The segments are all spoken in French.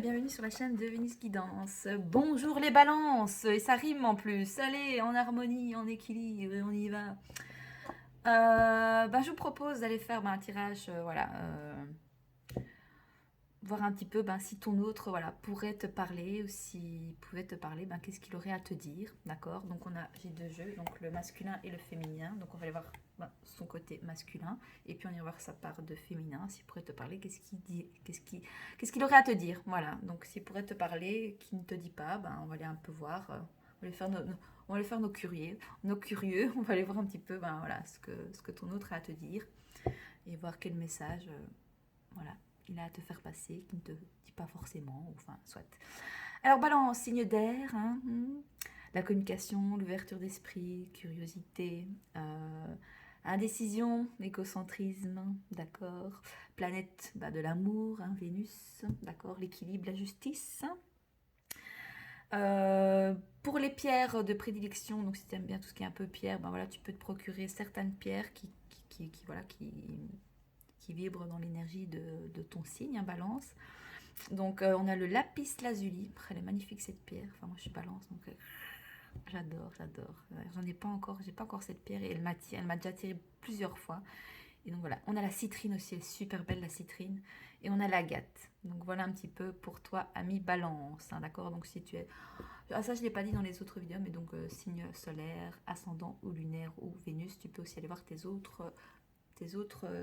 et bienvenue sur la chaîne de Vénus Guidance. Bonjour les balances, et ça rime en plus. Allez, en harmonie, en équilibre, et on y va. Je vous propose d'aller faire un tirage, voir un petit peu si ton autre pourrait te parler, ou s'il pouvait te parler, qu'est-ce qu'il aurait à te dire, d'accord? Donc j'ai deux jeux, donc le masculin et le féminin. Donc on va aller voir son côté masculin, et puis on ira voir sa part de féminin. S'il pourrait te parler, qu'est-ce qu'il dit, qu'est-ce qu'il aurait à te dire, voilà. Donc s'il pourrait te parler, qu'il ne te dit pas, on va aller un peu voir, on va aller faire nos curieux, on va aller voir un petit peu, ce que ton autre a à te dire, et voir quel message, voilà, il a à te faire passer, qui ne te dit pas forcément, enfin, soit. Alors, balance, signe d'air, la communication, l'ouverture d'esprit, curiosité, indécision, égocentrisme, d'accord. Planète de l'amour, Vénus, d'accord. L'équilibre, la justice. Pour les pierres de prédilection, donc si tu aimes bien tout ce qui est un peu pierre, tu peux te procurer certaines pierres qui vibre dans l'énergie de ton signe, Balance. Donc on a le lapis lazuli. Elle est magnifique cette pierre. Enfin moi je suis Balance, donc j'adore. J'ai pas encore cette pierre, et elle m'a déjà attiré plusieurs fois. Et donc voilà, on a la citrine aussi, elle est super belle la citrine. Et on a l'agate. Donc voilà un petit peu pour toi, ami Balance, d'accord. Donc si tu es... ça je l'ai pas dit dans les autres vidéos, mais donc signe solaire, ascendant ou lunaire ou Vénus, tu peux aussi aller voir tes autres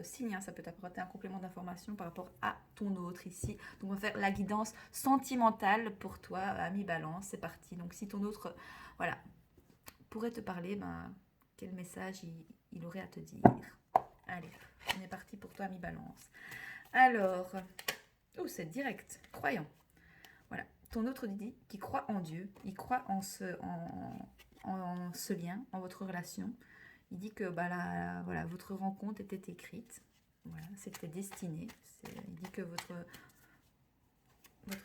signes, ça peut t'apporter un complément d'information par rapport à ton autre ici. Donc on va faire la guidance sentimentale pour toi, ami Balance, c'est parti. Donc si ton autre, pourrait te parler, quel message il aurait à te dire. Allez, on est parti pour toi, ami Balance. Alors, c'est direct, croyant. Voilà, ton autre dit qu'il croit en Dieu, il croit en ce lien, en votre relation. Il dit que votre rencontre était écrite. Voilà, c'était destiné. Il dit que votre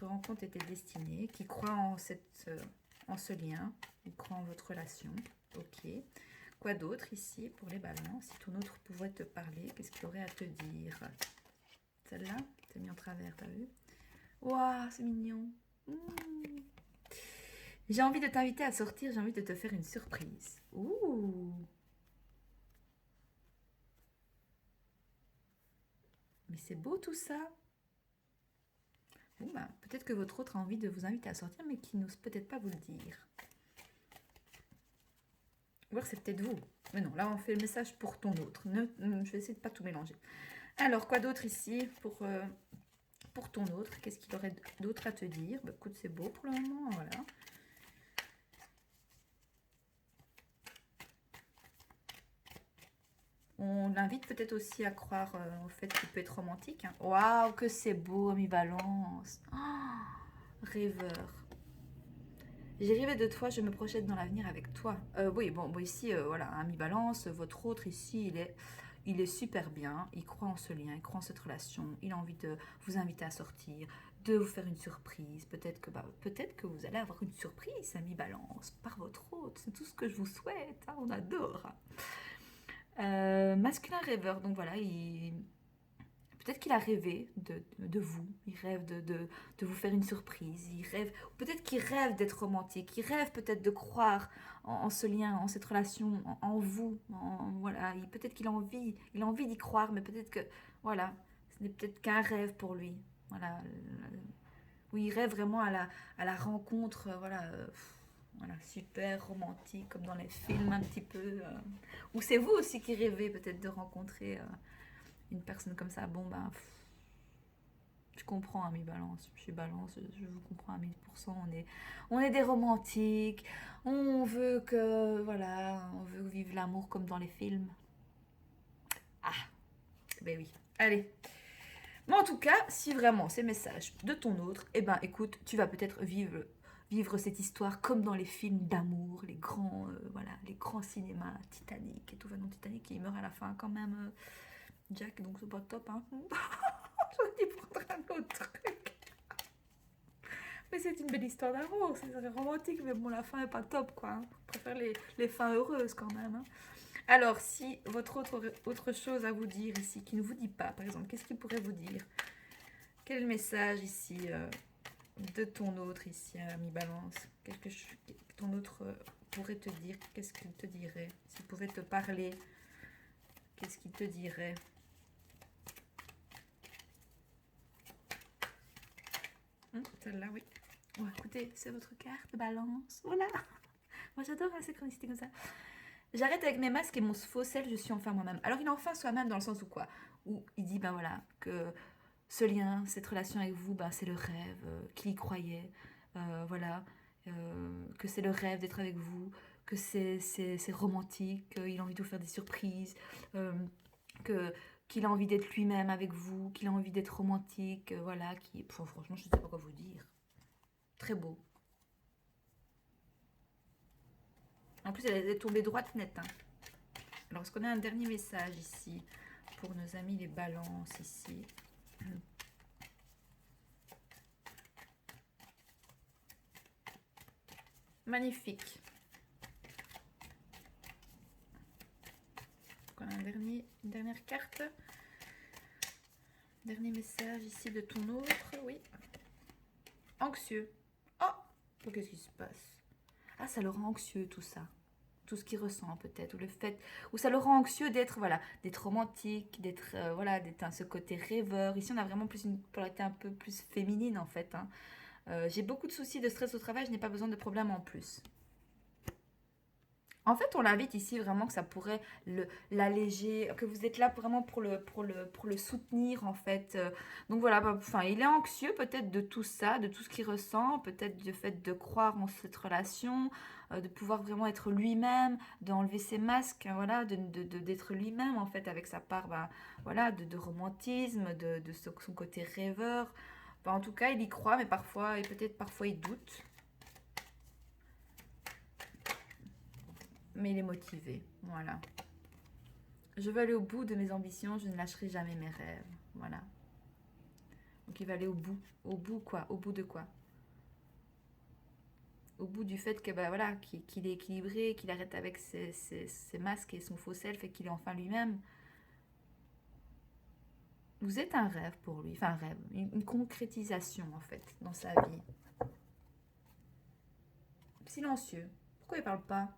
rencontre était destinée, qu'il croit en ce lien, il croit en votre relation. Ok. Quoi d'autre ici pour les balances? Si ton autre pouvait te parler, qu'est-ce qu'il aurait à te dire? Celle-là, t'as mis en travers, t'as vu? Waouh, c'est mignon. J'ai envie de t'inviter à sortir, j'ai envie de te faire une surprise. Ouh. Mais c'est beau tout ça. Bon, peut-être que votre autre a envie de vous inviter à sortir, mais qui n'ose peut-être pas vous le dire. Ou alors c'est peut-être vous. Mais non, là on fait le message pour ton autre. Je vais essayer de pas tout mélanger. Alors, quoi d'autre ici pour ton autre? Qu'est-ce qu'il aurait d'autre à te dire? Écoute, c'est beau pour le moment, voilà. On l'invite peut-être aussi à croire au fait qu'il peut être romantique. Waouh, que c'est beau, ami Balance. Oh, rêveur. J'ai rêvé de toi, je me projette dans l'avenir avec toi. Ici, ami Balance, votre autre ici, il est super bien. Il croit en ce lien, il croit en cette relation. Il a envie de vous inviter à sortir, de vous faire une surprise. Peut-être que vous allez avoir une surprise, ami Balance, par votre autre. C'est tout ce que je vous souhaite. On adore. Masculin rêveur, donc voilà, peut-être qu'il a rêvé de vous, il rêve de vous faire une surprise, il rêve, peut-être qu'il rêve d'être romantique, il rêve peut-être de croire en ce lien, en cette relation, en vous, peut-être qu'il a envie d'y croire, mais peut-être que, voilà, ce n'est peut-être qu'un rêve pour lui, voilà, où il rêve vraiment à la rencontre, super romantique, comme dans les films un petit peu, ou c'est vous aussi qui rêvez peut-être de rencontrer une personne comme ça. Je comprends, ami Balance. Je suis Balance, je vous comprends à 1000%. On est des romantiques. On veut vivre l'amour comme dans les films. Ah, ben oui. Allez. Mais en tout cas, si vraiment ces messages de ton autre, écoute, tu vas peut-être vivre cette histoire comme dans les films d'amour, les grands cinémas, Titanic et tout. Non, Titanic, il meurt à la fin quand même. Jack, donc c'est pas top, hein. J'aurais dû prendre un autre truc. Mais c'est une belle histoire d'amour, c'est romantique, mais bon, la fin est pas top, quoi. Je préfère les fins heureuses quand même. Alors, si votre autre chose à vous dire ici, qui ne vous dit pas, par exemple, qu'est-ce qu'il pourrait vous dire? Quel est le message ici de ton autre ici, ami Balance. Qu'est-ce que ton autre pourrait te dire? Qu'est-ce qu'il te dirait? S'il pouvait te parler, qu'est-ce qu'il te dirait? Celle-là, oui. Oh, écoutez, c'est votre carte, Balance. Voilà. Moi, j'adore la synchronicité comme ça. J'arrête avec mes masques et mon faux sel, je suis enfin moi-même. Alors, il est enfin soi-même dans le sens où quoi? Où il dit, ben voilà, que ce lien, cette relation avec vous, ben, c'est le rêve, qu'il y croyait. Voilà. Que c'est le rêve d'être avec vous, que c'est romantique, qu'il a envie de vous faire des surprises, que qu'il a envie d'être lui-même avec vous, qu'il a envie d'être romantique, voilà, qui, franchement, je ne sais pas quoi vous dire. Très beau. En plus, elle est tombée droite nette. Hein. Alors, est-ce qu'on a un dernier message ici pour nos amis les balances ici? Magnifique. On a une dernière carte. Dernier message ici de ton autre, oui. Anxieux. Oh, qu'est-ce qui se passe? Ah, ça le rend anxieux tout ça. Tout ce qu'il ressent peut-être, ou le fait, ou ça le rend anxieux d'être voilà, d'être romantique, d'être voilà, d'être ce côté rêveur. Ici, on a vraiment plus une polarité un peu plus féminine en fait. Hein. J'ai beaucoup de soucis, de stress au travail, je n'ai pas besoin de problèmes en plus. En fait, on l'invite ici vraiment que ça pourrait l'alléger, que vous êtes là vraiment pour le soutenir en fait. Donc voilà, enfin, il est anxieux peut-être de tout ça, de tout ce qu'il ressent, peut-être du fait de croire en cette relation, de pouvoir vraiment être lui-même, d'enlever ses masques, hein, voilà, d'être lui-même en fait avec sa part, voilà, de romantisme, de son côté rêveur. En tout cas, il y croit, mais parfois, et peut-être parfois il doute. Mais il est motivé, voilà. Je veux aller au bout de mes ambitions, je ne lâcherai jamais mes rêves, voilà. Donc il va aller au bout quoi, au bout de quoi? Au bout du fait que voilà, qu'il est équilibré, qu'il arrête avec ses masques et son faux self et qu'il est enfin lui-même. Vous êtes un rêve pour lui, enfin un rêve, une concrétisation en fait dans sa vie. Silencieux. Pourquoi il parle pas?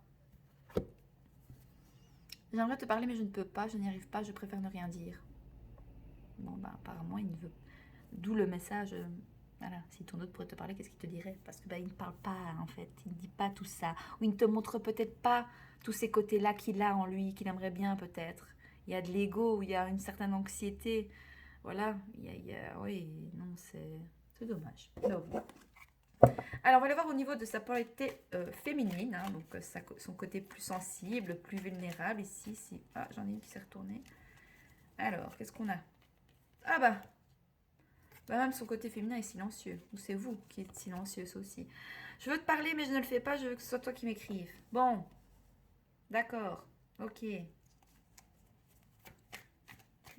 J'aimerais te parler mais je ne peux pas, je n'y arrive pas, je préfère ne rien dire. Bon apparemment il ne veut. D'où le message. Voilà, si ton autre pourrait te parler, qu'est-ce qu'il te dirait? Parce que il ne parle pas en fait, il ne dit pas tout ça, ou il ne te montre peut-être pas tous ces côtés-là qu'il a en lui, qu'il aimerait bien peut-être. Il y a de l'ego, il y a une certaine anxiété, voilà. Oui, non, c'est dommage. Alors, on va le voir au niveau de sa polarité féminine, hein, donc son côté plus sensible, plus vulnérable ici. Ah, j'en ai une qui s'est retournée. Alors, qu'est-ce qu'on a? Ah même son côté féminin est silencieux. Ou c'est vous qui êtes silencieuse aussi. Je veux te parler, mais je ne le fais pas. Je veux que ce soit toi qui m'écrives. Bon. D'accord. Ok.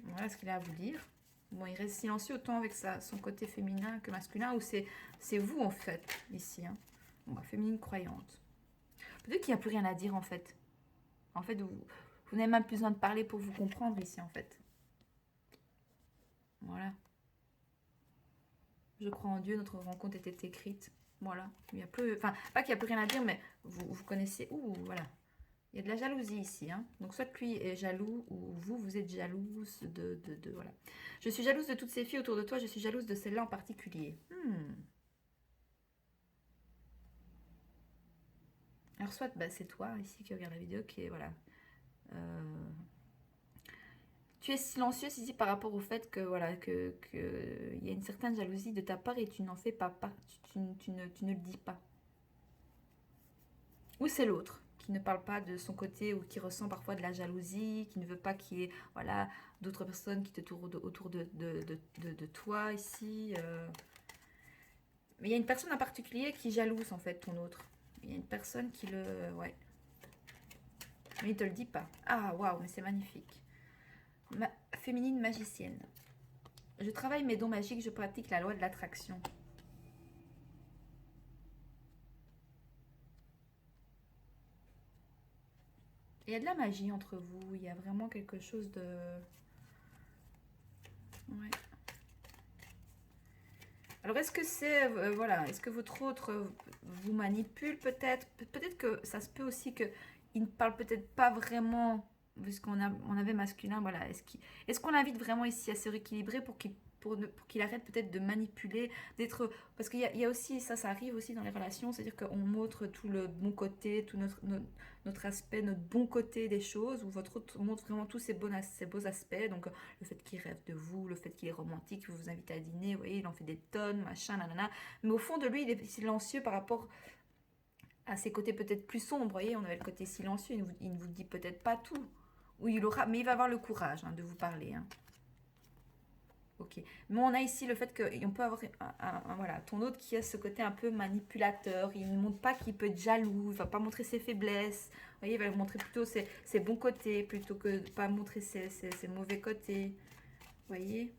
Voilà ce qu'il a à vous dire. Bon, il reste silencieux autant avec son côté féminin que masculin. Ou c'est vous, en fait, ici. Hein. Bon, féminine croyante. Peut-être qu'il n'y a plus rien à dire, en fait. En fait, vous n'avez même plus besoin de parler pour vous comprendre ici, en fait. Voilà. Je crois en Dieu, notre rencontre était écrite. Voilà. Il y a plus, enfin, pas qu'il n'y a plus rien à dire, mais vous connaissez. Ouh, voilà. Il y a de la jalousie ici. Hein. Donc, soit lui est jaloux ou vous êtes jalouse voilà. Je suis jalouse de toutes ces filles autour de toi. Je suis jalouse de celle-là en particulier. Alors, soit c'est toi ici qui regarde la vidéo qui est, voilà. Tu es silencieuse ici par rapport au fait que voilà que y a une certaine jalousie de ta part et tu n'en fais pas part, tu ne le dis pas. Ou c'est l'autre qui ne parle pas de son côté ou qui ressent parfois de la jalousie, qui ne veut pas qu'il y ait voilà, d'autres personnes qui te tournent autour de toi ici. Mais il y a une personne en particulier qui jalouse en fait ton autre. Il y a une personne qui le... Ouais. Mais il ne te le dit pas. Ah waouh, mais c'est magnifique. Féminine magicienne. Je travaille mes dons magiques, je pratique la loi de l'attraction. Il y a de la magie entre vous, il y a vraiment quelque chose de... Ouais. Alors, est-ce que c'est, voilà, est-ce que votre autre vous manipule peut-être? Peut-être que ça se peut aussi que il ne parle peut-être pas vraiment, on avait masculin, voilà. Est-ce qu'on l'invite vraiment ici à se rééquilibrer pour qu'il arrête peut-être de manipuler, d'être... Parce il y a aussi, ça arrive aussi dans les relations, c'est-à-dire qu'on montre tout le bon côté, tout notre aspect, notre bon côté des choses, où votre autre montre vraiment tous ses beaux aspects, donc le fait qu'il rêve de vous, le fait qu'il est romantique, qu'il vous invite à dîner, vous voyez, il en fait des tonnes, machin, nanana. Mais au fond de lui, il est silencieux par rapport à ses côtés peut-être plus sombres, vous voyez, on avait le côté silencieux, il ne vous dit peut-être pas tout, ou il aura, mais il va avoir le courage de vous parler, hein. Ok. Mais on a ici le fait qu'on peut avoir voilà, ton autre qui a ce côté un peu manipulateur. Il ne montre pas qu'il peut être jaloux. Il va pas montrer ses faiblesses. Vous voyez, il va montrer plutôt ses bons côtés plutôt que de pas montrer ses mauvais côtés. Vous voyez.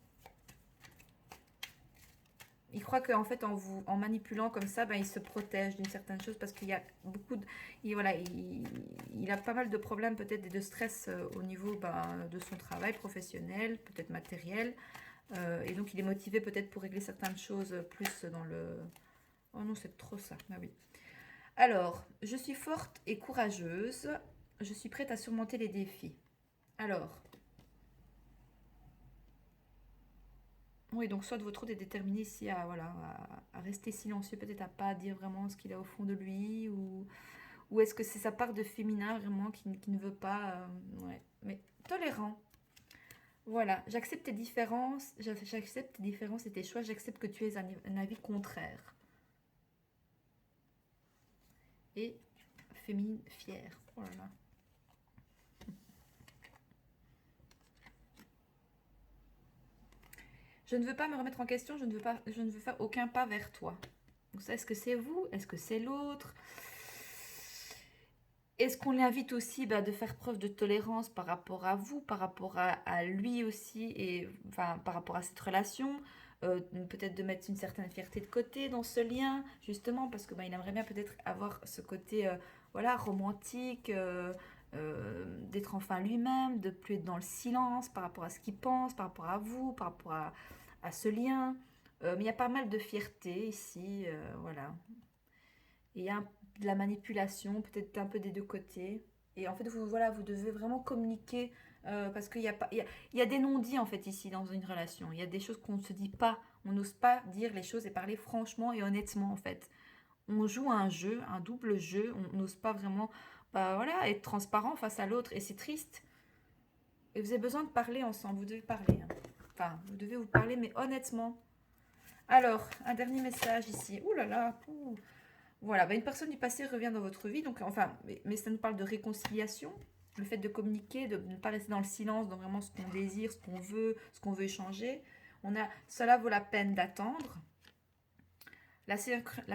Il croit qu'en fait, en manipulant comme ça, ben, il se protège d'une certaine chose parce qu'il y a beaucoup de... voilà, il a pas mal de problèmes peut-être et de stress au niveau ben, de son travail professionnel, peut-être matériel. Et donc il est motivé peut-être pour régler certaines choses plus dans le... Oh non, c'est trop ça. Ah oui. Alors, je suis forte et courageuse. Je suis prête à surmonter les défis. Alors, oui, donc soit de votre autre est déterminé ici à, voilà, à rester silencieux, peut-être à pas dire vraiment ce qu'il a au fond de lui, ou est-ce que c'est sa part de féminin vraiment qui ne veut pas... ouais, mais tolérant. Voilà, j'accepte tes différences et tes choix, j'accepte que tu aies un avis contraire. Et féminine fière. Oh là là. Je ne veux pas me remettre en question, je ne veux faire aucun pas vers toi. Donc ça, est-ce que c'est vous? Est-ce que c'est l'autre? Est-ce qu'on l'invite aussi de faire preuve de tolérance par rapport à vous, par rapport à lui aussi, et enfin par rapport à cette relation? Peut-être de mettre une certaine fierté de côté dans ce lien, justement, parce que il aimerait bien peut-être avoir ce côté voilà, romantique, d'être enfin lui-même, de plus être dans le silence par rapport à ce qu'il pense, par rapport à vous, par rapport à ce lien. Mais il y a pas mal de fierté ici, voilà. Et il y a de la manipulation, peut-être un peu des deux côtés. Et en fait, voilà, vous devez vraiment communiquer parce qu'il y a, pas, il y a des non-dits en fait ici dans une relation. Il y a des choses qu'on ne se dit pas. On n'ose pas dire les choses et parler franchement et honnêtement en fait. On joue un jeu, un double jeu. On n'ose pas vraiment voilà, être transparent face à l'autre. Et c'est triste. Et vous avez besoin de parler ensemble. Vous devez parler, hein. Enfin, vous devez vous parler, mais honnêtement. Alors, un dernier message ici. Ouh là là. Ouh. Voilà, une personne du passé revient dans votre vie, donc enfin, mais ça nous parle de réconciliation, le fait de communiquer, de ne pas rester dans le silence, dans vraiment ce qu'on désire, ce qu'on veut échanger. Cela vaut la peine d'attendre. La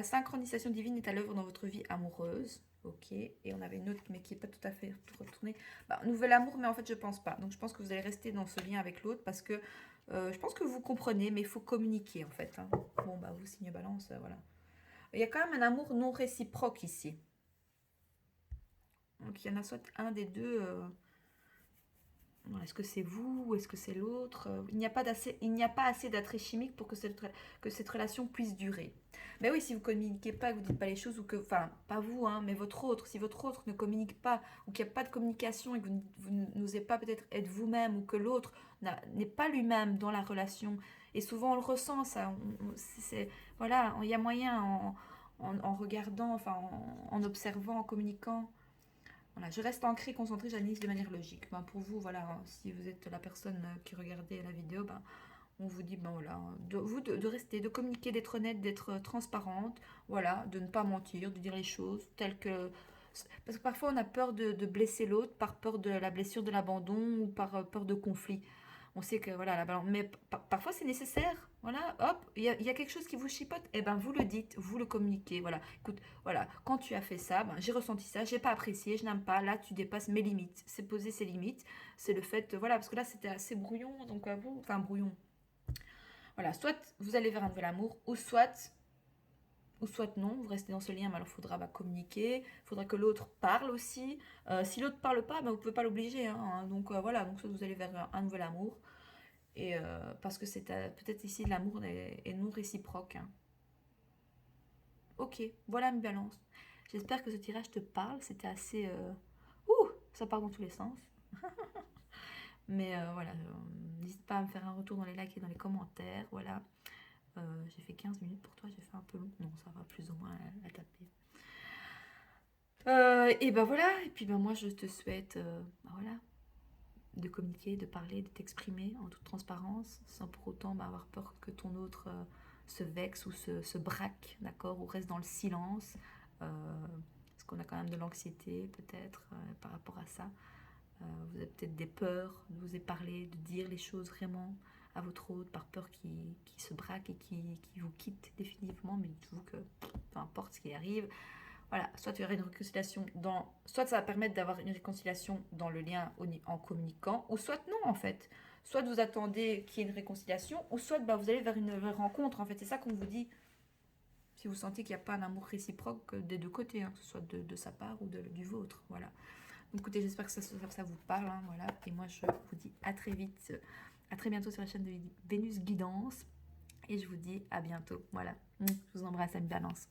synchronisation divine est à l'œuvre dans votre vie amoureuse. Ok, et on avait une autre, mais qui n'est pas tout à fait retournée. Nouvel amour, mais en fait, je pense pas. Donc, je pense que vous allez rester dans ce lien avec l'autre parce que je pense que vous comprenez, mais il faut communiquer en fait, hein. Bon, vous, signe balance, voilà. Il y a quand même un amour non réciproque ici. Donc il y en a soit un des deux. Est-ce que c'est vous ou est-ce que c'est l'autre? Il n'y a pas assez d'attrait chimique pour que cette relation puisse durer. Mais oui, si vous ne communiquez pas, que vous ne dites pas les choses, ou que, enfin, pas vous, hein, mais votre autre, si votre autre ne communique pas, ou qu'il n'y a pas de communication et que vous n'osez pas peut-être être vous-même, ou que l'autre n'est pas lui-même dans la relation, et souvent on le ressent, ça, voilà, il y a moyen en regardant, enfin, en observant, en communiquant. Voilà, je reste ancrée, concentrée, j'analyse de manière logique. Pour vous, voilà, si vous êtes la personne qui regardait la vidéo, on vous dit, voilà, de rester, de communiquer, d'être honnête, d'être transparente, voilà, de ne pas mentir, de dire les choses telles que... Parce que parfois, on a peur de blesser l'autre, par peur de la blessure de l'abandon ou par peur de conflit. On sait que, voilà, mais parfois, c'est nécessaire. Voilà, hop, il y a quelque chose qui vous chipote, et vous le dites, vous le communiquez. Voilà, écoute, voilà, quand tu as fait ça, j'ai ressenti ça, j'ai pas apprécié, je n'aime pas, là, tu dépasses mes limites. C'est poser ses limites, c'est le fait, voilà, parce que là, c'était assez brouillon, donc vous, enfin, brouillon. Voilà, soit vous allez vers un nouvel amour, ou soit non, vous restez dans ce lien, mais alors il faudra communiquer, il faudra que l'autre parle aussi. Si l'autre parle pas, vous ne pouvez pas l'obliger, hein, donc voilà, donc soit vous allez vers un nouvel amour, Et parce que c'est peut-être ici l'amour est non réciproque. Hein. Ok, voilà mes balances. J'espère que ce tirage te parle. C'était assez... Ouh, ça part dans tous les sens. Mais voilà, n'hésite pas à me faire un retour dans les likes et dans les commentaires. Voilà. J'ai fait 15 minutes pour toi, j'ai fait un peu long. Non, ça va plus ou moins à taper. Et ben voilà, et puis ben moi je te souhaite ben voilà, de communiquer, de parler, de t'exprimer en toute transparence, sans pour autant ben, avoir peur que ton autre se vexe ou se braque, d'accord, ou reste dans le silence. Parce qu'on a quand même de l'anxiété peut-être par rapport à ça. Vous avez peut-être des peurs de vous parler, de dire les choses vraiment à votre autre, par peur qu'il se braque et qu'il vous quitte définitivement, mais dites-vous que peu importe ce qui arrive, voilà, soit il y aura une réconciliation soit ça va permettre d'avoir une réconciliation dans le lien en communiquant, ou soit non en fait. Soit vous attendez qu'il y ait une réconciliation, ou soit bah, vous allez vers une rencontre. En fait, c'est ça qu'on vous dit. Si vous sentez qu'il n'y a pas un amour réciproque des deux côtés, hein, que ce soit de sa part ou du vôtre. Voilà. Donc, écoutez, j'espère que ça vous parle. Hein, voilà. Et moi, je vous dis à très vite, à très bientôt sur la chaîne de Vénus Guidance. Et je vous dis à bientôt. Voilà. Je vous embrasse, à une balance.